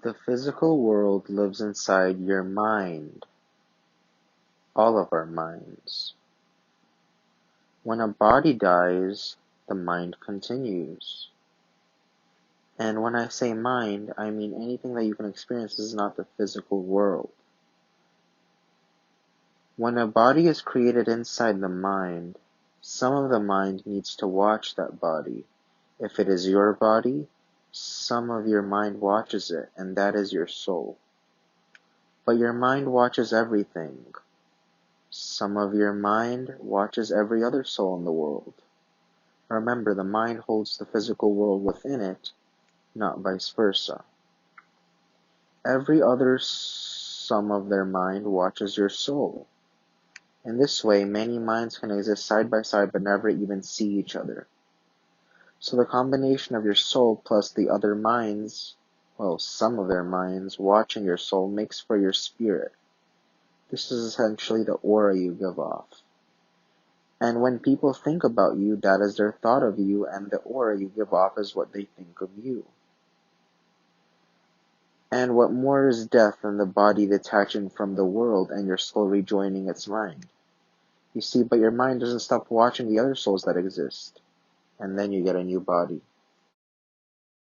The physical world lives inside your mind, all of our minds. When a body dies, the mind continues. And when I say mind, I mean anything that you can experience is not the physical world. When a body is created inside the mind, some of the mind needs to watch that body. If it is your body, some of your mind watches it, and that is your soul. But your mind watches everything. Some of your mind watches every other soul in the world. Remember, the mind holds the physical world within it, not vice versa. Every other some of their mind watches your soul. In this way, many minds can exist side by side but never even see each other. So the combination of your soul plus the other minds, well, some of their minds, watching your soul makes for your spirit. This is essentially the aura you give off. And when people think about you, that is their thought of you, and the aura you give off is what they think of you. And what more is death than the body detaching from the world and your soul rejoining its mind? You see, but your mind doesn't stop watching the other souls that exist, and then you get a new body.